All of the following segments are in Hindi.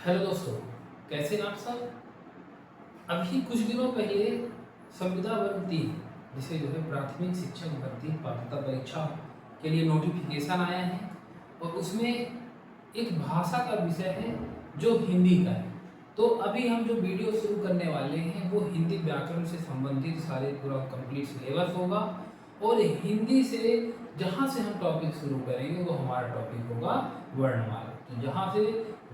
हेलो दोस्तों, कैसे हैं आप सब। अभी कुछ दिनों पहले संविदा वर्ग 3 जिसे जो है प्राथमिक शिक्षक भर्ती पात्रता परीक्षा के लिए नोटिफिकेशन आया है और उसमें एक भाषा का विषय है जो हिंदी का है। तो अभी हम जो वीडियो शुरू करने वाले हैं वो हिंदी व्याकरण से संबंधित सारे पूरा कंप्लीट सिलेबस होगा और हिंदी से जहाँ से हम टॉपिक शुरू करेंगे वो हमारा टॉपिक होगा वर्णमाला। तो जहाँ से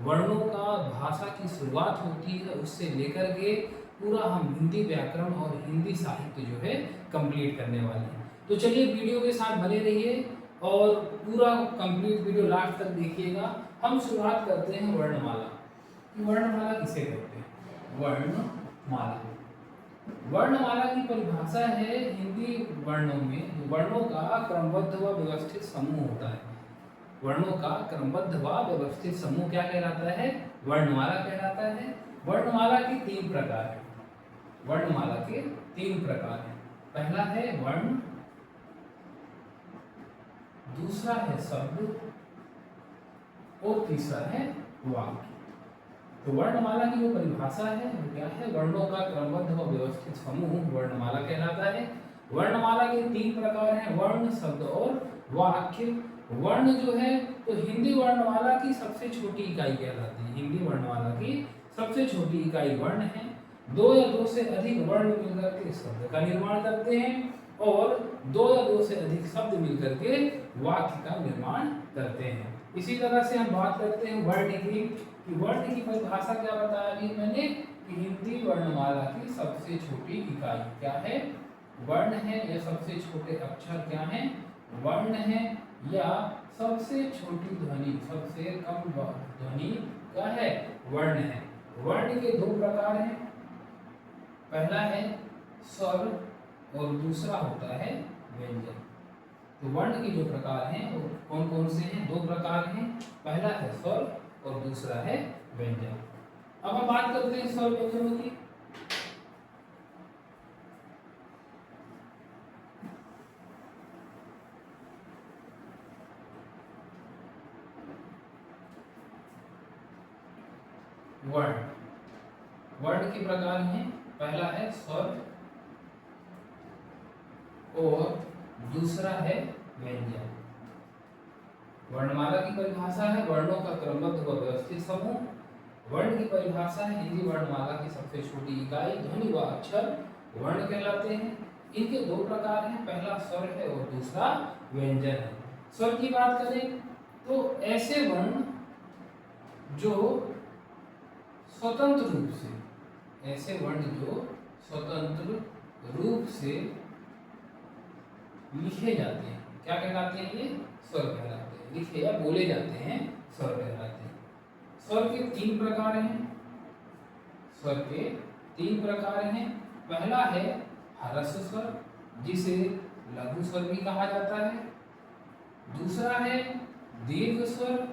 वर्णों का भाषा की शुरुआत होती है उससे लेकर के पूरा हम हिंदी व्याकरण और हिंदी साहित्य जो है कंप्लीट करने वाले हैं। तो चलिए वीडियो के साथ बने रहिए और पूरा कंप्लीट वीडियो लास्ट तक देखिएगा। हम शुरुआत करते हैं वर्णमाला। वर्णमाला किसे कहते हैं? वर्णमाला वर्णमाला की परिभाषा है हिंदी वर्णों में वर्णों का क्रमबद्ध व व्यवस्थित समूह होता है। वर्णों का क्रमबद्ध व व्यवस्थित समूह क्या कहलाता है? वर्णमाला कहलाता है। वर्णमाला के 3 प्रकार हैं। वर्णमाला के 3 प्रकार हैं। पहला है वर्ण, दूसरा है शब्द और तीसरा है वाक्य। तो वर्णमाला की जो परिभाषा है वो क्या है? वर्णों का क्रमबद्ध व व्यवस्थित समूह वर्णमाला कहलाता है। वर्णमाला के 3 प्रकार हैं, वर्ण, शब्द और वाक्य। वर्ण जो है तो हिंदी वर्णमाला की सबसे छोटी इकाई कहलाती है। हिंदी वर्णमाला की सबसे छोटी इकाई वर्ण है। 2 या 2 से अधिक वर्ण मिलकर के शब्द का निर्माण करते हैं और 2 या 2 से अधिक शब्द मिलकर के वाक्य का निर्माण करते हैं। इसी तरह से हम बात करते हैं वर्ण की। वर्ण की परिभाषा क्या बताया अभी मैंने कि हिंदी वर्णमाला की सबसे छोटी इकाई क्या है? वर्ण है या सबसे छोटे अक्षर क्या है? वर्ण है या सबसे छोटी ध्वनि, सबसे कम ध्वनि क्या है? वर्ण है। वर्ण के 2 प्रकार हैं। पहला है स्वर और दूसरा होता है व्यंजन। तो वर्ण के जो प्रकार हैं वो कौन कौन से हैं? 2 प्रकार हैं। पहला है स्वर और दूसरा है व्यंजन। अब हम बात करते हैं स्वर व्यंजनों की। वर्ण वर्ण के प्रकार हैं। पहला है स्वर और दूसरा है व्यंजन। वर्णमाला की परिभाषा है वर्णों का क्रमबद्ध व व्यवस्थित समूह। वर्ण की परिभाषा है हिंदी वर्णमाला की सबसे छोटी इकाई। ध्वनि व अक्षर वर्ण कहलाते हैं। इनके 2 प्रकार हैं, पहला स्वर है और दूसरा व्यंजन है। स्वर की बात करें तो ऐसे वर्ण जो स्वतंत्र रूप से, ऐसे वर्ण जो स्वतंत्र रूप से लिखे जाते हैं क्या कहलाते हैं? ये स्वर कहलाते हैं। लिखे या बोले जाते हैं स्वर कहलाते हैं। स्वर के 3 प्रकार हैं। स्वर के 3 प्रकार हैं। पहला है ह्रस्व स्वर जिसे लघु स्वर भी कहा जाता है। दूसरा है दीर्घ स्वर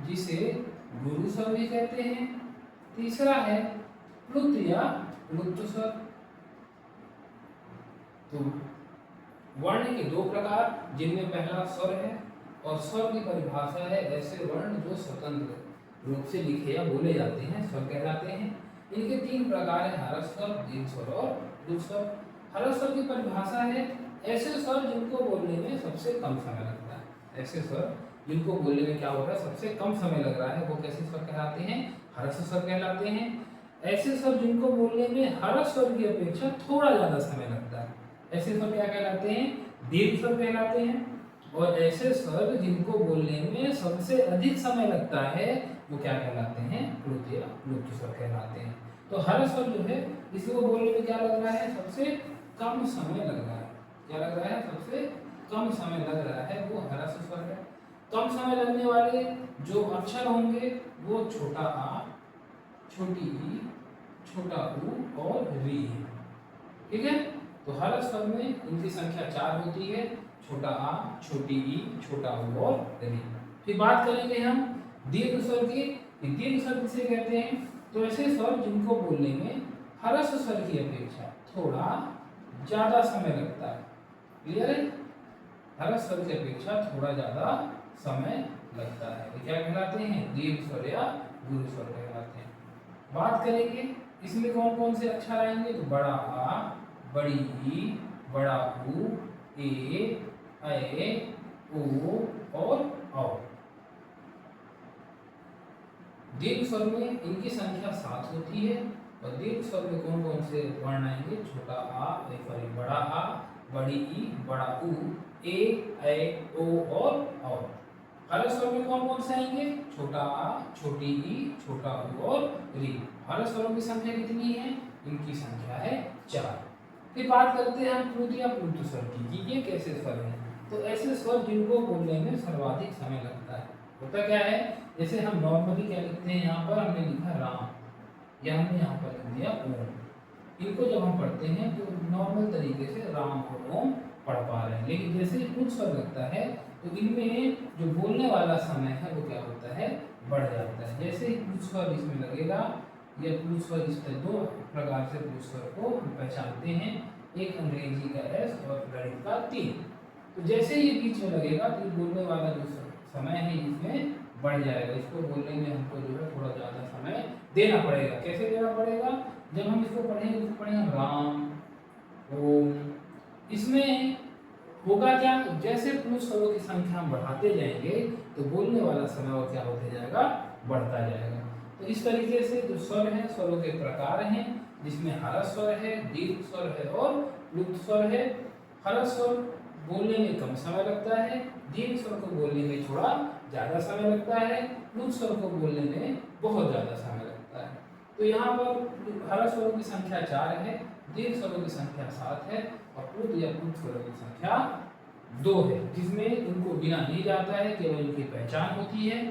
जिसे गुरु स्वर भी कहते हैं। तीसरा है प्लुत या प्लुत स्वर। तो वर्ण के 2 प्रकार जिनमें पहला स्वर है और स्वर की परिभाषा है ऐसे वर्ण जो स्वतंत्र रूप से लिखे या बोले जाते हैं स्वर कहलाते हैं। इनके 3 प्रकार हैं, ह्रस्व स्वर, दीर्घ स्वर और प्लुत स्वर। ह्रस्व स्वर की परिभाषा है ऐसे स्वर जिनको बोलने में सबसे कम समय लगता है। ऐसे स्वर जिनको बोलने में क्या हो रहा है? सबसे कम समय लग रहा है, वो कैसे स्वर कहलाते हैं? ह्रस्व स्वर कहलाते हैं। ऐसे स्वर जिनको बोलने में ह्रस्व स्वर की अपेक्षा थोड़ा ज्यादा समय लगता है, ऐसे स्वर क्या कहलाते हैं? दीर्घ स्वर कहलाते हैं। और ऐसे स्वर जिनको बोलने में सबसे अधिक समय लगता है वो क्या कहलाते हैं? प्लुत या प्लुत स्वर कहलाते हैं। तो ह्रस्व स्वर जो है इसको बोलने में क्या लग रहा है? सबसे कम समय लग रहा है। क्या लग रहा है? सबसे कम समय लग रहा है वो ह्रस्व स्वर है। कम समय लगने वाले जो अक्षर होंगे वो छोटा आ, छोटी ई, छोटा ऊ और री है। ठीक है। तो ह्रस्व स्वर में इनकी संख्या 4 होती है, छोटा आ, छोटी ई, छोटा ऊ और री। फिर बात करेंगे हम दीर्घ स्वर की। दीर्घ स्वर किसे कहते हैं? तो ऐसे स्वर जिनको बोलने में ह्रस्व स्वर की अपेक्षा थोड़ा ज्यादा समय लगता है। क्लियर है? ह्रस्व स्वर की अपेक्षा थोड़ा ज्यादा समय लगता है। तो क्या कहलाते हैं? दीर्घ स्वर या गुरु स्वर कहलाते हैं। बात करेंगे इसमें कौन कौन से अक्षर आएंगे, तो बड़ा आ, बड़ी ई, बड़ा ऊ, ए, ओ और औ। दीर्घ स्वर में इनकी संख्या 7 होती है और दीर्घ स्वर में कौन कौन से वर्ण आएंगे, छोटा आ, सॉरी बड़ा आ, बड़ी ई, बड़ा ऊ, ए, ओ और औ। हर स्वर में कौन कौन से आएंगे, छोटा आ, छोटी ई, छोटा ऊ और री। हर स्वरों की संख्या कितनी है, इनकी संख्या है 4। फिर बात करते हैं हम प्लुत या प्लुत स्वर की, कि ये कैसे स्वर हैं। तो ऐसे स्वर जिनको बोलने में सर्वाधिक समय लगता है। होता क्या है, जैसे हम नॉर्मली क्या लिखते हैं, यहाँ पर हमने लिखा राम या हमने यहाँ पर लिख दिया ओम। इनको जब हम पढ़ते हैं तो नॉर्मल तरीके से राम और ओम पढ़ पा रहे हैं, लेकिन जैसे प्लुत स्वर लगता है तो इनमें जो बोलने वाला समय है वो क्या होता है, बढ़ जाता है। जैसे ही प्लुत स्वर इसमें लगेगा, यह प्लुत स्वर इस तरह 2 प्रकार से प्लुत स्वर को हम पहचानते हैं, एक अंग्रेजी का एस और गणित का 3। तो जैसे ही ये बीच में लगेगा तो बोलने वाला जो समय है इसमें बढ़ जाएगा। इसको बोलने में हमको जो है थोड़ा ज़्यादा समय देना पड़ेगा। कैसे देना पड़ेगा, जब हम इसको पढ़ेंगे तो पढ़ेंगे राम ओम। इसमें होगा क्या, जैसे प्लुत स्वरों की संख्या हम बढ़ाते जाएंगे तो बोलने वाला समय और क्या होते जाएगा, बढ़ता जाएगा। तो इस तरीके से जो स्वर हैं, स्वरों के प्रकार हैं, जिसमें हरस स्वर है, दीर्घ स्वर है और प्लुत स्वर है। हरस स्वर बोलने में कम समय लगता है, दीर्घ स्वर को बोलने में थोड़ा ज़्यादा समय लगता है, प्लुत स्वर को बोलने में बहुत ज़्यादा समय लगता है। तो यहाँ पर हरस स्वरों की संख्या 4 है, दीर्घ स्वरों की संख्या 7 है और प्लुत या प्लुत स्वरों की संख्या 2 है, जिसमें इनको गिना नहीं जाता है, केवल इनकी पहचान होती है।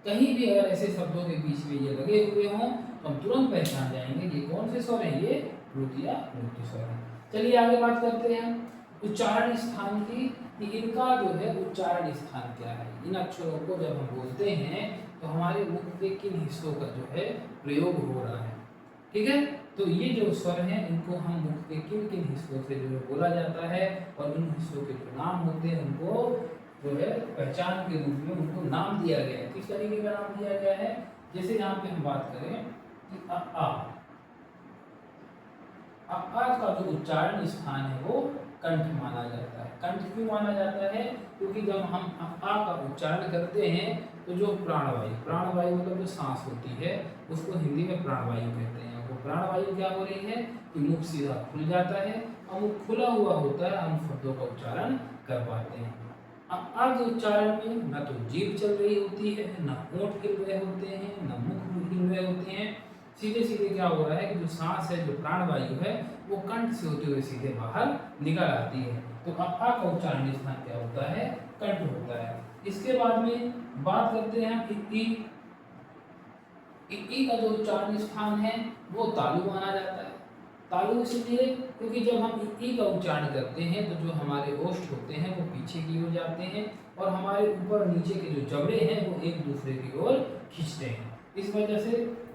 कहीं भी अगर ऐसे शब्दों के बीच में ये लगे हुए हों तो हम तुरंत पहचान जाएंगे ये कौन से स्वर हैं, ये प्लुत या प्लुत स्वर हैं। चलिए आगे बात करते हैं उच्चारण स्थान की, कि इनका जो है उच्चारण स्थान क्या है। इन अक्षरों को जब हम बोलते हैं तो हमारे मुख के किन हिस्सों का जो है प्रयोग हो रहा है, ठीक है। तो ये जो स्वर हैं इनको हम मुख के किन किन हिस्सों से जो है बोला जाता है और उन हिस्सों के जो नाम होते हैं उनको जो है पहचान के रूप में उनको नाम दिया गया है। किस तरीके का नाम दिया गया है, जैसे यहाँ पे हम बात करें कि आ का जो उच्चारण स्थान है वो कंठ माना जाता है। कंठ क्यों माना जाता है, क्योंकि जब हम आ का उच्चारण करते हैं तो जो प्राणवायु मतलब जो सांस होती है उसको हिंदी में प्राणवायु कहते हैं। वो प्राणवायु क्या हो रही है कि मुख सीधा खुल जाता है और मुख खुला हुआ होता है, हम शब्दों का उच्चारण कर पाते हैं। अब उच्चारण में न तो जीभ चल रही होती है, न होंठ हिल रहे होते हैं, न मुख हिल रहे होते हैं। सीधे सीधे क्या हो रहा है कि जो सांस है, जो प्राणवायु है, वो कंठ से होते हुए सीधे बाहर निकल आती है। तो आ का उच्चारण स्थान क्या होता है, कंठ होता है। इसके बाद में बात करते हैं ई का जो उच्चारण स्थान है वो तालु माना जाता है। तालु इसलिए क्योंकि जब हम ई का उच्चारण करते हैं तो जो हमारे ओष्ठ होते हैं वो पीछे की ओर जाते हैं और हमारे ऊपर नीचे के जो जबड़े हैं वो एक दूसरे की ओर खींचते हैं। इस वजह से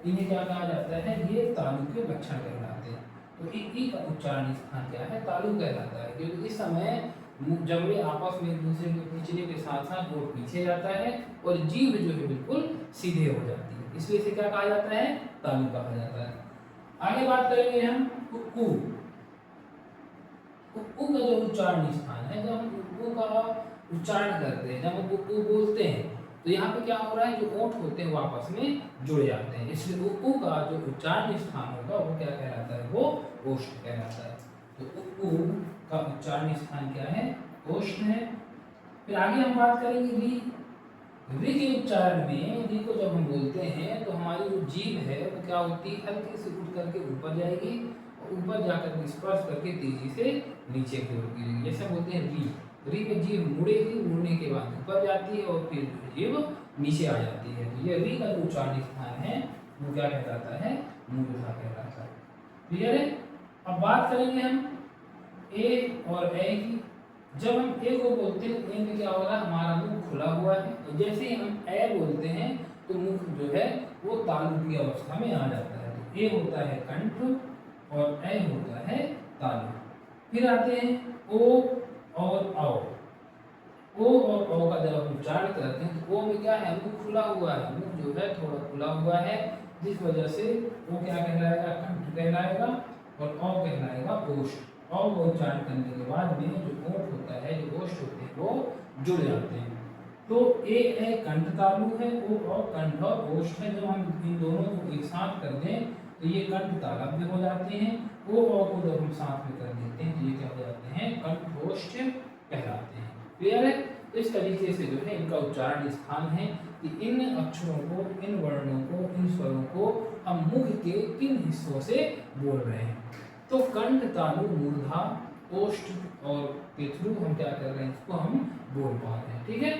इन्हें क्या कहा जाता है, ये तालु के लक्षण कहलाते हैं। तो ई का उच्चारण स्थान क्या है, तालु कहलाता है, क्योंकि इस समय जबड़े आपस में एक दूसरे के खींचने के साथ साथ वो पीछे जाता है और जीभ जो है बिल्कुल सीधे हो जाती है, इसलिए इसे क्या कहा जाता है, तालु कहा जाता है। आगे बात करेंगे हम उ का जो उच्चारण स्थान है, जब हम उ का उच्चारण करते हैं, जब हम उ बोलते हैं तो यहाँ पे क्या हो रहा है, जो ओंठ होते हैं वो आपस में जुड़ जाते हैं, इसलिए उ का जो उच्चारण स्थान होगा वो क्या कहलाता है, वो ओष्ठ कहलाता है। तो उ का उच्चारण स्थान क्या है, ओष्ठ है। फिर आगे हम बात करेंगे री के उच्चारण में, री को जब हम बोलते हैं तो हमारी जो जीभ है वो क्या होती है, हल्के से उठ करके ऊपर जाएगी और ऊपर जाकर स्पर्श करके तेजी से नीचे की ओर गिरेगी, जैसे बोलते हैं री। री में जीभ मुड़ेगी, मुड़ने के बाद ऊपर जाती है और फिर जीभ नीचे आ जाती है। तो ये री का जो उच्चारण स्थान है वो क्या कहलाता है, मूर्धा कहलाता है। क्लियर है। अब बात करेंगे हम ए और ए की। जब हम ए को बोलते हैं तो ए में क्या हो रहा है, हमारा मुख खुला हुआ है, तो जैसे ही हम ए बोलते हैं तो मुख जो है वो तालु की अवस्था में आ जाता है। तो ए होता है कंठ और ए होता है तालु। फिर आते हैं ओ और औ। ओ और ओ का जब हम उच्चारण करते हैं तो ओ में क्या है, मुख खुला हुआ है, मुख जो है थोड़ा खुला हुआ है, जिस वजह से वो क्या कहलाएगा, कंठ कहलाएगा, और ओ कहलाएगा ओष्ठ। ओ को उच्चारण करने के बाद में जो ओठ होता है, जो ओष्ठ होते हैं वो जुड़ जाते हैं। तो एक है कंठ तालु है, ओ और कंठ और ओष्ठ है। जब हम इन दोनों को एक साथ कर दें तो ये कंठ तालव्य हो जाते हैं। ओ और को जब हम साथ में कर देते हैं तो ये क्या हो जाते हैं, कंठोष्ठ कहलाते हैं। क्लियर है? इस तरीके से जो है इनका उच्चारण स्थान है कि इन अक्षरों को, इन वर्णों को, इन स्वरों को हम मुख के किन हिस्सों से बोल रहे हैं। तो कंठ तालु मूर्धा ओष्ठ और के थ्रू हम क्या कर रहे हैं, इसको हम बोल पा रहे हैं। ठीक है,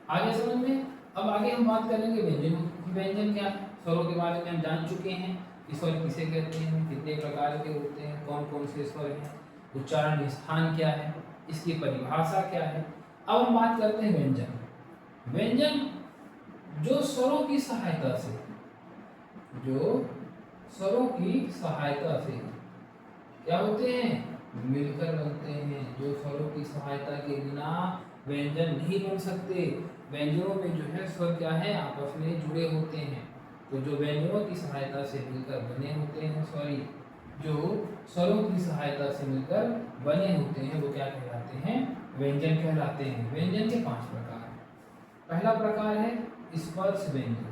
आगे समझ में। अब आगे हम बात करेंगे व्यंजन। व्यंजन क्या है, स्वरों के बारे में हम जान चुके हैं कि स्वर किसे कहते हैं, कितने प्रकार के होते हैं, कौन कौन से स्वर हैं, उच्चारण स्थान क्या है, इसकी परिभाषा क्या है। अब हम बात करते हैं व्यंजन। व्यंजन जो स्वरों की सहायता से, जो स्वरों की सहायता से क्या होते हैं, मिलकर बनते हैं। जो स्वरों की सहायता के बिना व्यंजन नहीं बन सकते। व्यंजनों में जो है स्वर क्या है, आपस में जुड़े होते हैं। तो जो व्यंजनों की सहायता से मिलकर बने होते हैं, जो स्वरों की सहायता से मिलकर बने होते हैं, वो क्या कहलाते हैं, व्यंजन कहलाते हैं। व्यंजन के 5 प्रकार हैं। पहला प्रकार है स्पर्श व्यंजन।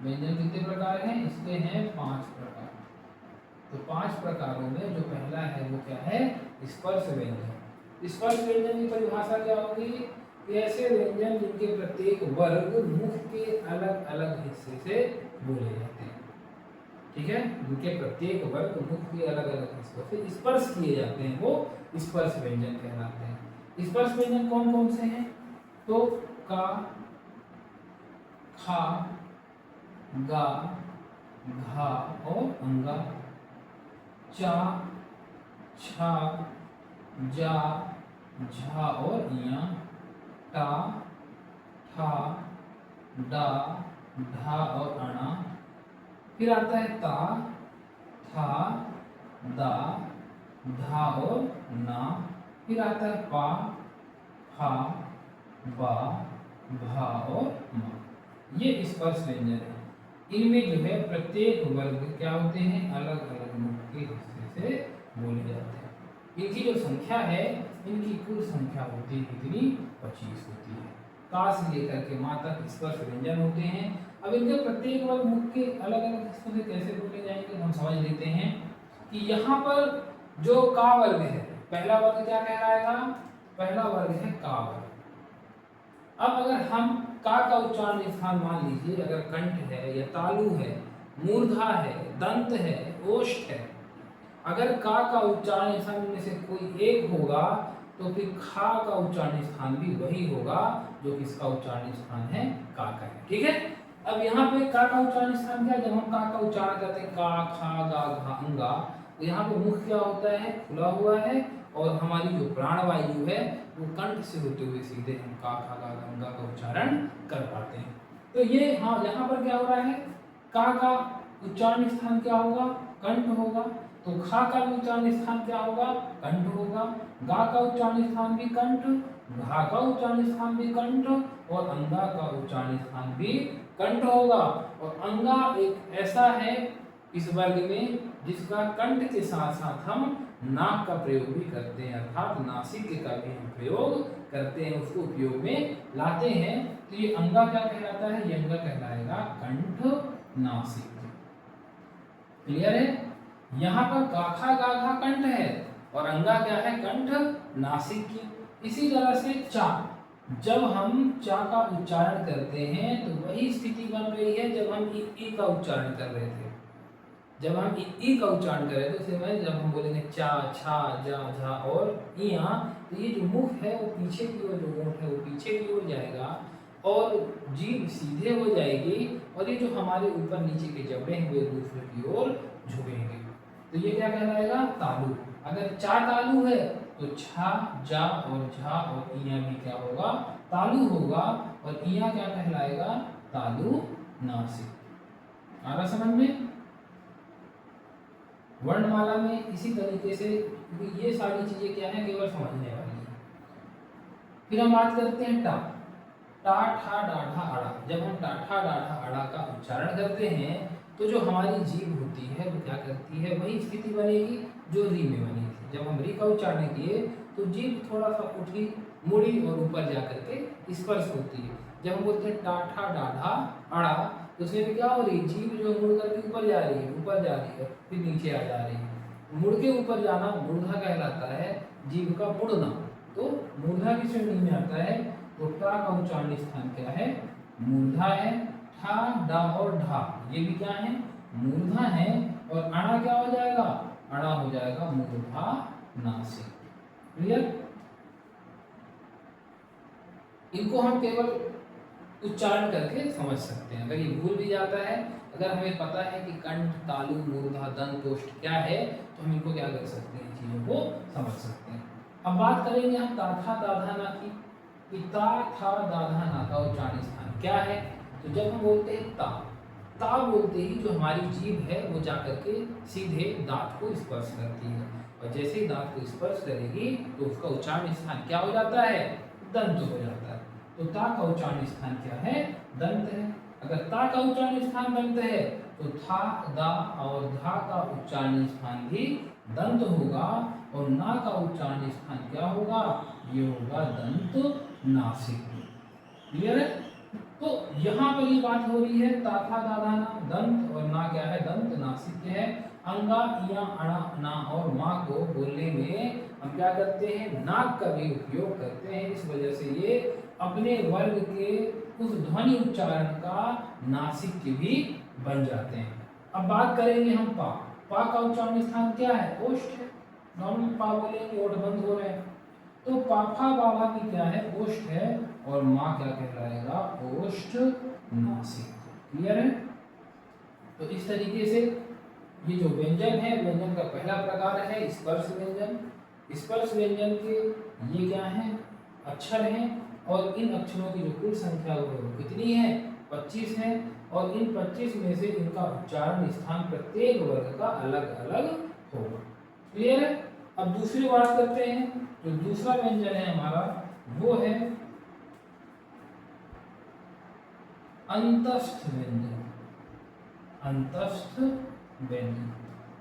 व्यंजन कितने प्रकार हैं, इसके हैं 5 प्रकार। तो 5 प्रकारों में जो पहला है वो क्या है, स्पर्श व्यंजन। स्पर्श व्यंजन की परिभाषा क्या होगी, ऐसे व्यंजन जिनके प्रत्येक वर्ग मुख के अलग अलग हिस्से से बोले जाते हैं। ठीक है, जिनके प्रत्येक वर्ग मुख के अलग अलग हिस्सों से स्पर्श किए जाते हैं, वो स्पर्श व्यंजन कहलाते हैं। स्पर्श व्यंजन कौन कौन से हैं, तो का, खा, गा, घा और अंगा, चा, छा, जा, झा और इया, टा, ठा, डा, ढा और अणा। फिर आता है ता, था, दा, धा और ना। फिर आता है पा, फा, बा, भा और मा। ये स्पर्श व्यंजन है। इनमें जो है प्रत्येक वर्ग क्या होते हैं, अलग अलग मुख के हिस्से से बोले जाते हैं। इनकी जो संख्या है, इनकी कुल संख्या होती है कितनी, 25 होती है। का से लेकर के माँ तक स्पर्श व्यंजन होते हैं। अब इनके प्रत्येक वर्ग मुख के अलग अलग हिस्सों से कैसे बोले जाएंगे, हम समझ लेते हैं कि यहाँ पर जो का वर्ग है, पहला वर्ग क्या कहलाएगा, पहला वर्ग है का वर्ग। अब अगर हम का उच्चारण स्थान मान लीजिए, अगर कंठ है या तालु है, मूर्धा है, दंत है, ओष्ठ है, अगर का उच्चारण स्थान में से कोई एक होगा तो फिर खा का उच्चारण स्थान भी वही होगा जो किसका उच्चारण स्थान है, का है। ठीक है, अब यहाँ पे का उच्चारण स्थान क्या है, जब हम का उच्चारण करते हैं का, खा, गा, घा, अंगा, तो यहाँ पे मुख क्या होता है, खुला हुआ है, और हमारी जो प्राणवायु है वो कंठ से होते हुए सीधे हम का, खा, गा, अंगा का उच्चारण कर पाते हैं। तो ये हाँ, यहाँ पर क्या हो रहा है, का उच्चारण स्थान क्या होगा, कंठ होगा। तो खा का उच्चारण स्थान क्या होगा, कंठ होगा। गा का उच्चारण स्थान भी कंठ, घा का उच्चारण स्थान भी कंठ, और अंगा का उच्चारण स्थान भी कंठ होगा। और अंगा एक ऐसा है इस वर्ग में जिसका कंठ के साथ साथ हम नाक का प्रयोग भी करते हैं, अर्थात नासिक का भी हम प्रयोग करते हैं, उसको उपयोग में लाते हैं। तो ये अंगा क्या कहलाता है, ये अंगा कहलाएगा कंठ नासिक। क्लियर है, यहाँ पर गाखा गाघा कंठ है और अंगा क्या है, कंठ नासिक की। इसी तरह से चा, जब हम चा का उच्चारण करते हैं तो वही स्थिति बन रही है जब हम ई का उच्चारण कर रहे थे। जब हम ई का उच्चारण कर रहे थे उसे में जब हम बोलेंगे चा, छा, जा, झा और इया, तो ये जो मुख है वो पीछे की ओर, जो ओठ है वो पीछे की ओर जाएगा और जीभ सीधे हो जाएगी, और ये जो हमारे ऊपर नीचे के जबड़े हैं वे दूसरे की ओर झुकेंगे। तो ये क्या कहलाएगा, तालु। अगर चा तालु है तो छा, जा और झा और इया भी क्या होगा, तालु होगा, और इया क्या कहलाएगा, तालु नासिक। आ रहा समझ में। वर्णमाला में इसी तरीके से, ये सारी चीजें क्या है, केवल समझने वाली है। फिर हम बात करते हैं टा। टा ठा डाढ़ा अड़ा। जब हम टा ठा डाढ़ा अड़ा का उच्चारण करते हैं तो जो हमारी जीभ होती है वो क्या करती है, वही स्थिति बनेगी जो री में बनी थी। जब हम री का उच्चारण किए तो जीभ थोड़ा सा उठी, मुड़ी और ऊपर जा करके स्पर्श होती है। जब हम बोलते हैं टा ठा डाढ़ा अड़ा तो उसमें भी क्या हो रही है, जीभ जो मुड़ करके ऊपर जा रही है, ऊपर जा रही है, फिर नीचे आ जा रही है। मुड़ के ऊपर जाना मूर्धा कहलाता है, जीभ का मुड़ना तो मूर्धा की श्रेणी में आता है। तो टा का उच्चारण स्थान क्या है, मूर्धा है। ठा डा और ढा ये भी क्या है, मूर्धा है। और अणा क्या हो जाएगा, अणा हो जाएगा मूर्धा नासिक। क्लियर। इनको हम केवल उच्चारण करके समझ सकते हैं। अगर ये भूल भी जाता है, अगर हमें पता है कि कंठ, तालु, मूर्धा, दंत, ओष्ठ क्या है तो हम इनको क्या कर सकते हैं, चीजों को समझ सकते हैं। अब बात करेंगे हम ता था दाधा ना की। ता था दाधा ना का उच्चारण स्थान क्या है। तो जब हम बोलते हैं ता बोलते ही जो हमारी जीभ है वो जाकर के सीधे दांत को स्पर्श करती है, और जैसे ही दांत को स्पर्श करेगी तो उसका उच्चारण स्थान क्या हो जाता है, दंत हो जाता है। तो ता का उच्चारण स्थान क्या है, दंत है। अगर ता का उच्चारण स्थान दंत है तो था, दा और धा का उच्चारण स्थान भी दंत होगा, और ना का उच्चारण स्थान क्या होगा, ये होगा दंत नासिक। क्लियर है। तो यहाँ पर ये बात हो रही है ता था दादा ना दंत, और ना क्या है, दंत नासिक है। अंगा या अणा ना और माँ को बोलने में हम क्या करते हैं, नाक का भी उपयोग करते हैं। इस वजह से ये अपने वर्ग के उस ध्वनि उच्चारण का नासिक के भी बन जाते हैं। अब बात करेंगे हम पा का उच्चारण स्थान क्या है, ओष्ठ है। नॉर्मल पा बोलेंगे, ओठ बंद हो रहे हैं, तो पाफा बाबा की क्या है, ओष्ठ है, और माँ क्या कहलाएगा, ओष्ठ नासिक। क्लियर है। तो इस तरीके से ये जो व्यंजन है, व्यंजन का पहला प्रकार है स्पर्श व्यंजन। स्पर्श व्यंजन के ये क्या है, अक्षर हैं, और इन अक्षरों की जो कुल संख्या वो कितनी है, 25 है। और इन 25 में से इनका उच्चारण स्थान प्रत्येक वर्ग का अलग अलग होगा। क्लियर है। अब दूसरी बात करते हैं, जो दूसरा व्यंजन है हमारा वो है अंतस्थ व्यंजन। अंतस्थ व्यंजन,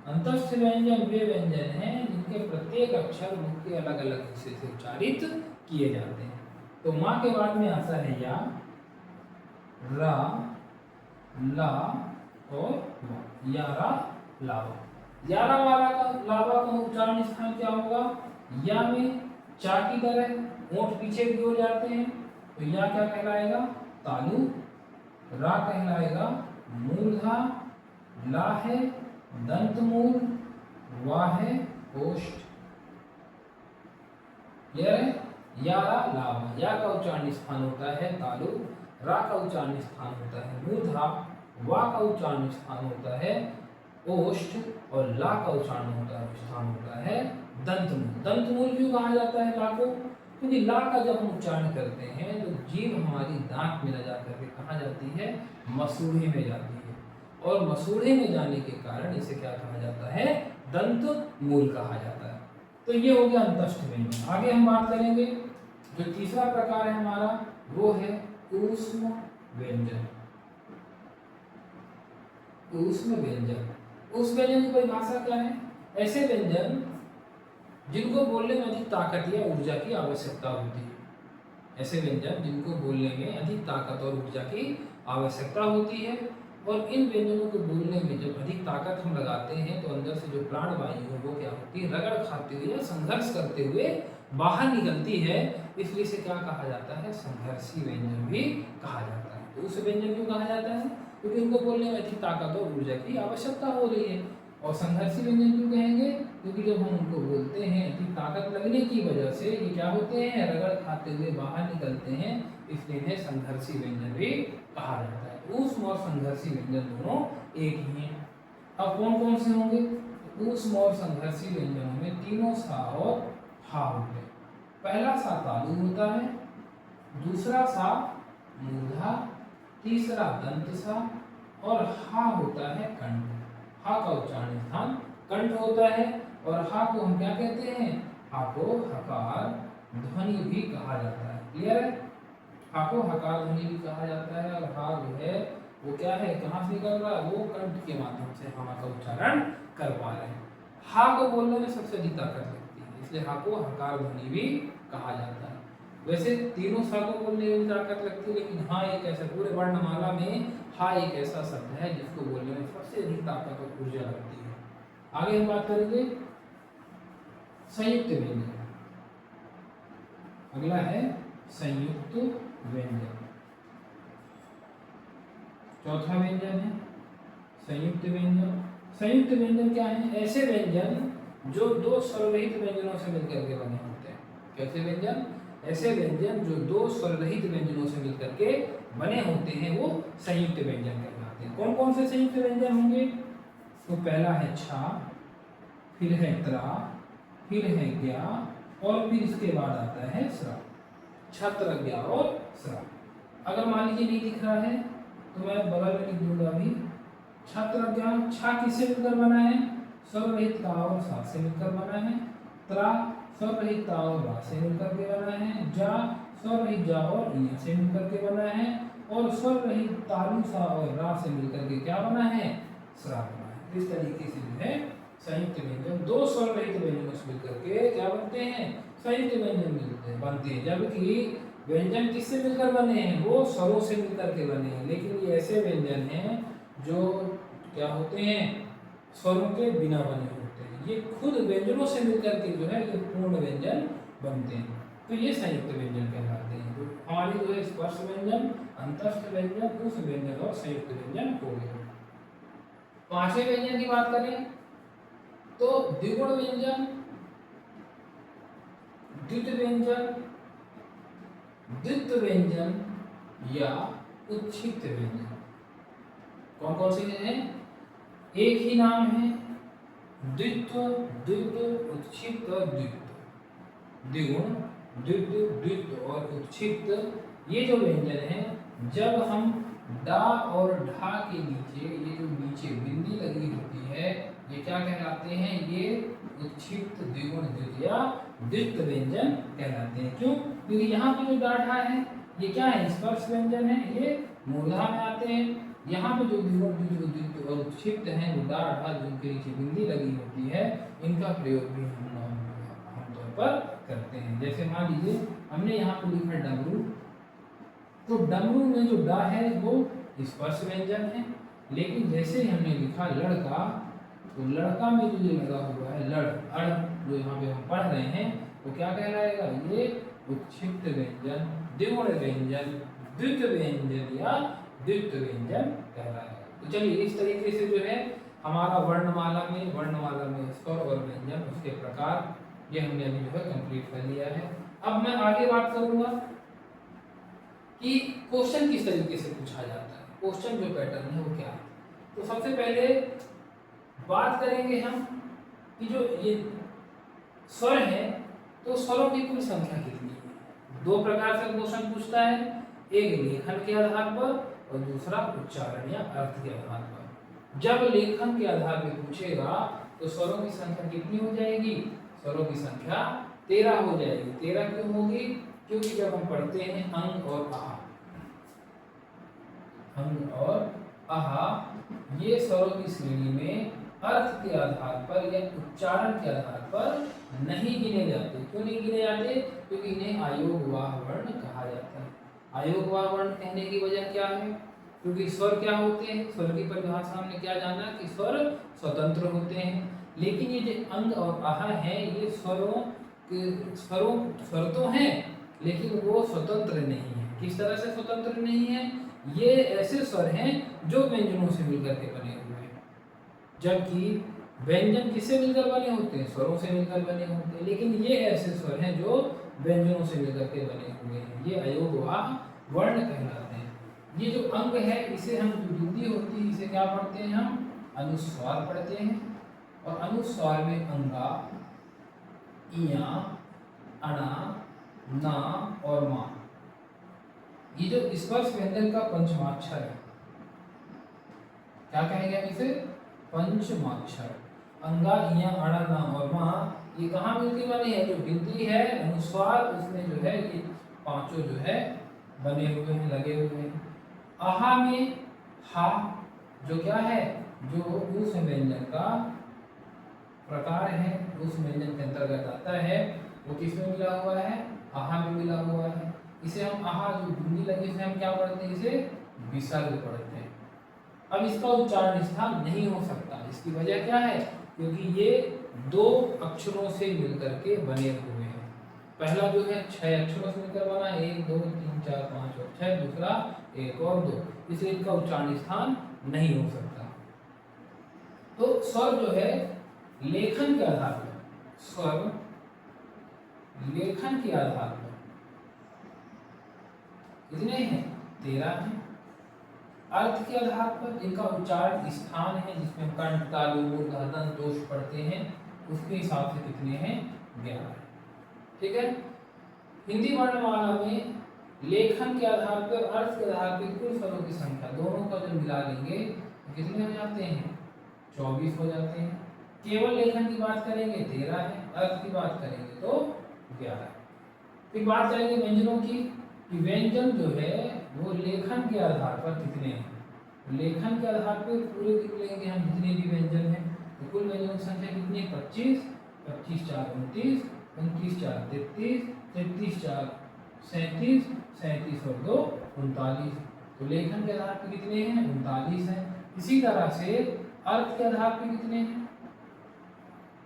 अंतस्थ व्यंजन वे व्यंजन हैं जिनके प्रत्येक अक्षर मुख के अलग अलग हिस्से से उच्चारित किए जाते हैं। तो माँ के बाद में आता है या, रा, ला और वा। यारा लावा। यारा वाला का लावा का उच्चारण स्थान क्या होगा, या में चा की तरह ओठ पीछे की ओर जाते हैं, तो या क्या कहलाएगा, तालु। रा कहलाएगा मूर्धा। ला है दंत मूल। वा है ओष्ठ। क्लियर है। यारा लावा। या का उच्चारण स्थान होता है तालु। रा का उच्चारण स्थान होता है मूर्धा। वा का उच्चारण स्थान होता है ओष्ठ, और ला का उच्चारण स्थान होता है दंतमूल। दंतमूल क्यों कहा जाता है ला को, क्योंकि ला का जब हम उच्चारण करते हैं तो जीभ हमारी दांत में न जाकर के कहाँ जाती है, मसूड़े में जाती है, और मसूड़े में जाने के कारण इसे क्या कहा जाता है, दंत मूल कहा जाता है। तो ये हो गया अंतस्थ व्यंजन। आगे हम बात करेंगे, जो तीसरा प्रकार है हमारा वो है ऊष्म व्यंजन। ऊष्म व्यंजन, उस व्यंजन की परिभाषा क्या है, ऐसे व्यंजन जिनको बोलने में अधिक ताकत या ऊर्जा की आवश्यकता होती है। ऐसे व्यंजन जिनको बोलने में अधिक ताकत और ऊर्जा की आवश्यकता होती है, और इन व्यंजनों को बोलने में जब अधिक ताकत हम लगाते हैं तो अंदर से जो प्राण वायु है वो क्या होती है, रगड़ खाते हुए या संघर्ष करते हुए बाहर निकलती है। इसलिए इसे क्या कहा जाता है, संघर्षी व्यंजन भी कहा जाता है। तो उस व्यंजन क्यों कहा जाता है, क्योंकि इनको बोलने में अधिक ताकत और ऊर्जा की आवश्यकता हो रही है। और संघर्षी व्यंजन क्यों कहेंगे, क्योंकि जब हम उनको बोलते हैं अधिक ताकत लगने की वजह से ये क्या होते हैं, रगड़ खाते हुए बाहर निकलते हैं, इसलिए इन्हें संघर्षी व्यंजन भी कहा जाता है। ऊष्म और संघर्षी व्यंजन दोनों एक ही हैं। अब कौन कौन से होंगे, ऊष्म और संघर्षी व्यंजनों में तीनों सा और हा होते हैं। पहला सा तालु होता है, दूसरा सा मूर्धा, तीसरा दंत सा, और हा होता है कंठ। हा का उच्चारण स्थान कंठ होता है, और हा को हम क्या कहते हैं, हा को हकार ध्वनि भी कहा जाता है। क्लियर है? हा को हकार ध्वनि भी कहा जाता है, और हा जो है वो क्या है, कहाँ से निकल रहा है, वो कंठ के माध्यम से हा का उच्चारण कर पा रहे हैं। हा को बोलने में सबसे अधिक ताकत लगती है, इसलिए हा को हकार ध्वनि भी कहा जाता है। वैसे तीनों सा को बोलने में ताकत लगती है, लेकिन हा एक ऐसा, पूरे वर्णमाला में हा एक ऐसा शब्द है जिसको बोलने में सबसे अधिक ताकत और ऊर्जा लगती है। आगे हम बात करेंगे संयुक्त व्यंजन। अगला है संयुक्त व्यंजन। चौथा व्यंजन है संयुक्त व्यंजन। संयुक्त व्यंजन क्या है? ऐसे व्यंजन जो दो स्वर रहित व्यंजनों से मिलकर के बने होते हैं। कैसे व्यंजन? ऐसे व्यंजन जो दो स्वर रहित व्यंजनों से मिलकर के बने होते हैं वो संयुक्त व्यंजन कहलाते हैं। कौन कौन से संयुक्त व्यंजन होंगे? तो पहला है छा, फिर है त्रा, फिर है ज्ञा, और फिर इसके बाद आता है स्रा। छत्र, ज्ञा और स्रा। अगर मान लीजिए नहीं दिख रहा है तो मैं बगल में लिख दूंगा अभी। छत्र ज्ञा, छा किससे मिलकर बना है? स्वर रहित ता और सा से मिलकर बना है। त्रा स्वर रहित ता और रा से मिलकर के बना है। जा स्वर रहित जा और इया से मिलकर के बना है। और स्वर रहित तालु सा और रा से मिलकर के क्या बना है? स्रा बना है। इस तरीके से जो है संयुक्त व्यंजन दो स्वर रहित व्यंजनों से मिलकर के क्या बनते हैं? संयुक्त व्यंजन मिलते हैं, बनते हैं। जबकि व्यंजन किससे मिलकर बने हैं? वो स्वरों से मिलकर के बने हैं। लेकिन ये ऐसे व्यंजन हैं जो क्या होते हैं? स्वरों के बिना बने होते हैं। ये खुद व्यंजनों से मिलकर के जो है ये पूर्ण व्यंजन बनते हैं। तो ये संयुक्त व्यंजन कहलाते हैं। तो हमारी जो है स्पर्श व्यंजन, अंतस्थ व्यंजन, उस व्यंजन और संयुक्त व्यंजन हो गए। पांचवें व्यंजन की बात करें तो द्विगुण व्यंजन, द्वित व्यंजन, द्वित व्यंजन या उत्क्षिप्त व्यंजन। कौन कौन से हैं? एक ही नाम है, द्वित्व, द्वित, उत्क्षिप्त और द्वित्व। द्विगुण, द्वित, द्वित्व और उत्क्षिप्त ये जो व्यंजन है, जब हम डा और ढा के नीचे ये जो नीचे बिंदी लगी होती है ये क्या कहलाते हैं? ये उत्क्षिप्त, द्विगुण, द्वित या द्वित्व व्यंजन कहलाते हैं। क्यों? क्योंकि यहाँ पे जो डा ढा है ये क्या है? स्पर्श व्यंजन है, ये मूर्धा में आते हैं। यहाँ पे जो द्विगुण, द्वित्व और उत्क्षिप्त हैं वो डा ढा जिनके नीचे बिंदी लगी होती है इनका प्रयोग भी हम आमतौर पर करते हैं। जैसे मान लीजिए हमने यहाँ पे लिखा डमरू, तो डमरू में जो डा है वो स्पर्श व्यंजन है। लेकिन जैसे ही हमने लिखा लड़का, तो लड़का में जो ये लगा हुआ है लड़, अड़, जो यहाँ पे हम पढ़ रहे हैं वो क्या कहलाएगा? ये उत्क्षिप्त व्यंजन, द्विगुण व्यंजन, द्वित व्यंजन या द्वित्व व्यंजन कहलाएगा। तो चलिए इस तरीके से जो है हमारा वर्णमाला में स्वर और व्यंजन उसके प्रकार ये हमने अभी जो है कंप्लीट कर लिया है। अब मैं आगे बात करूंगा कि क्वेश्चन किस तरीके से पूछा जाता है, क्वेश्चन जो पैटर्न है वो क्या है। तो सबसे पहले बात करेंगे हम कि जो ये स्वर है तो स्वरों की कुल संख्या कितनी है। दो प्रकार से क्वेश्चन पूछता है, एक लेखन के आधार पर और दूसरा उच्चारण या अर्थ के आधार पर। जब लेखन के आधार पर पूछेगा तो स्वरों की संख्या कितनी हो जाएगी? स्वरों की संख्या 13 हो जाएगी। 13 क्यों होगी? क्योंकि जब हम पढ़ते हैं अंग और आहा, अंग और आहा ये स्वरों की श्रेणी में अर्थ के आधार पर या उच्चारण के आधार पर नहीं गिने जाते। क्यों नहीं गिने जाते? क्योंकि इन्हें अयोगवाह वर्ण कहा जाता है। अयोगवाह वर्ण कहने की वजह क्या है? क्योंकि स्वर क्या होते हैं? स्वर की परिभाषा हमने क्या जाना कि स्वर स्वतंत्र होते हैं। लेकिन ये जो अंग और आहा है ये स्वर तो हैं लेकिन वो स्वतंत्र नहीं है। किस तरह से स्वतंत्र नहीं है? ये ऐसे स्वर हैं जो व्यंजनों से मिलकर के बने हुए हैं। जबकि व्यंजन किससे मिलकर बने होते हैं? स्वरों से मिलकर बने होते हैं। लेकिन ये ऐसे स्वर हैं जो व्यंजनों से मिलकर के बने हुए हैं। ये अयोगवाह वर्ण कहलाते हैं। ये जो अंग है इसे हम जो बिंदी होती है इसे क्या पढ़ते हैं? हम अनुस्वार पढ़ते हैं। और अनुस्वार में अंगा, इया, अणा, ना और मा, ये जो स्पर्श व्यंजन का पंचमाक्षर है, क्या कहेंगे हम इसे? पंचमाक्षर। अंगा, इया, अणा, ना और मा ये कहाँ मिलती बनी है? जो बिंदी है अनुस्वार उसमें जो है ये पांचों जो है बने हुए हैं, लगे हुए हैं। आहा में हा जो क्या है, जो उस व्यंजन का प्रकार है, उस व्यंजन के अंतर्गत आता है, वो किसमें मिला हुआ है, आहा में मिला हुआ है। इसे हम आहा जो बूंदी लगी इसे हम क्या पढ़ते हैं, इसे विसर्ग पढ़ते हैं। अब इसका उच्चारण स्थान नहीं हो सकता, इसकी वजह क्या है, क्योंकि ये दो अक्षरों से मिलकर के बने हुए हैं। पहला जो है 6 अक्षरों से मिलकर बना, 1 2 3 4 5 और 6, दूसरा 1 और 2, इसलिए इनका उच्चारण स्थान नहीं हो सकता। तो स्वर जो है लेखन के आधार पर, स्वर लेखन के आधार पर कितने हैं, 13 हैं। अर्थ के आधार पर इनका उच्चारण स्थान है, जिसमें हम कंठ, तालु, मूर्ध, दंत, दोष पढ़ते हैं, उसके हिसाब से कितने हैं, 11। ठीक है। हिंदी वर्णमाला में लेखन के आधार पर, अर्थ के आधार पर कुल स्वरों की संख्या दोनों का जो मिला लेंगे तो कितने हो जाते हैं, 24 हो जाते हैं। केवल लेखन की बात करेंगे 13 है, अर्थ की बात करेंगे तो 11। फिर बात करेंगे व्यंजनों की, कि व्यंजन जो है वो लेखन के आधार पर कितने हैं। लेखन के आधार पर पूरे गिन लेंगे हम जितने भी व्यंजन हैं, तो कुल व्यंजनों की संख्या कितनी है, 25, 25 4 29, 29 4 33, 33 4 37, 37 और 2 39। तो लेखन के आधार पर कितने हैं, 39 हैं। इसी तरह से अर्थ के आधार पर कितने हैं,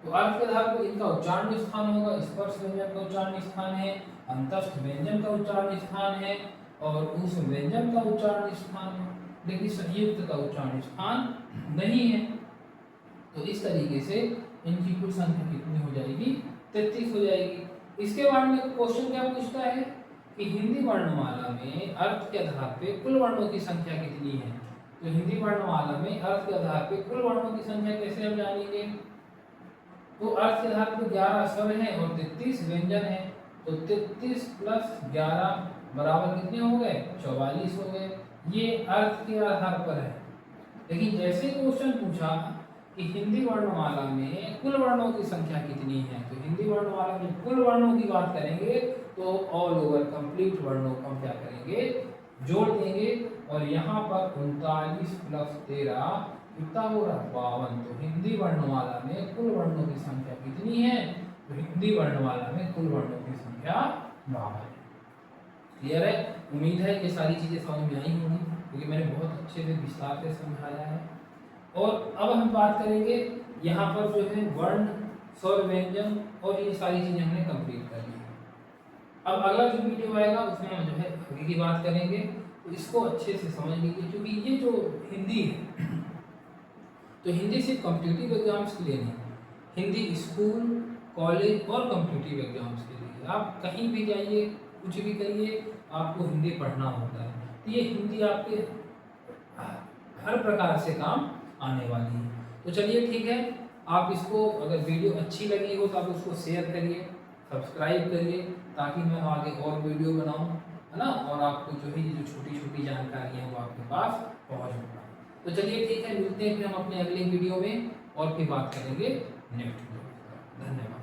तो अर्थ के आधार पर इनका उच्चारण स्थान होगा, स्पर्श व्यंजन का उच्चारण स्थान है, अंतस्थ व्यंजन का उच्चारण स्थान है, और उस व्यंजन का उच्चारण स्थान है, लेकिन संयुक्त का उच्चारण स्थान नहीं है। तो इस तरीके से इनकी कुल संख्या कितनी हो जाएगी, 33 हो जाएगी। इसके बाद में क्वेश्चन क्या पूछता है कि हिंदी वर्णमाला में अर्थ के आधार पर कुल वर्णों की संख्या कितनी है। तो हिंदी वर्णमाला में अर्थ के आधार पर कुल वर्णों की संख्या कैसे हम जानेंगे, तो अर्थ के आधार पर 11 स्वर हैं और 33 व्यंजन हैं, तो 33 प्लस 11 बराबर कितने हो गए, 44 हो गए। ये अर्थ के आधार पर है। लेकिन जैसे क्वेश्चन पूछा कि हिंदी वर्णमाला में कुल वर्णों की संख्या कितनी है, तो हिंदी वर्णमाला में कुल वर्णों की बात करेंगे तो ऑल ओवर कंप्लीट वर्णों को हम क्या करेंगे, जोड़ देंगे, और यहाँ पर 39 प्लस 13 कितना हो रहा, 52। तो हिंदी वर्णमाला में कुल वर्णों की संख्या कितनी है, तो हिंदी वर्णमाला में कुल वर्णों की संख्या 52 है। क्लियर है। उम्मीद है ये सारी चीजें समझ में आई होंगी, क्योंकि मैंने बहुत अच्छे से विस्तार से समझाया है। और अब हम बात करेंगे यहाँ पर जो है वर्ण, स्वर, व्यंजन और ये सारी चीजें हमने कंप्लीट कर ली है। अब अगला जो वीडियो आएगा उसमें हम जो है आगे की बात करेंगे, तो इसको अच्छे से समझ लीजिए, क्योंकि ये जो हिंदी है तो हिंदी सिर्फ कॉम्पिटिटिव एग्जाम्स के लिए नहीं, हिंदी स्कूल, कॉलेज और कॉम्पिटिटिव एग्जाम्स के लिए, आप कहीं भी जाइए, कुछ भी करिए, आपको हिंदी पढ़ना होता है। तो ये हिंदी आपके हर प्रकार से काम आने वाली है। तो चलिए ठीक है, आप इसको अगर वीडियो अच्छी लगी हो तो आप उसको शेयर करिए, सब्सक्राइब करिए, ताकि मैं आगे और वीडियो बनाऊं, है ना, और आपको जो है जो छोटी छोटी जानकारियाँ वो आपके पास पहुँच पाए। तो चलिए ठीक है, मिलते हैं फिर हम अपने अगले वीडियो में और फिर बात करेंगे नेक्स्ट वीडियो। धन्यवाद।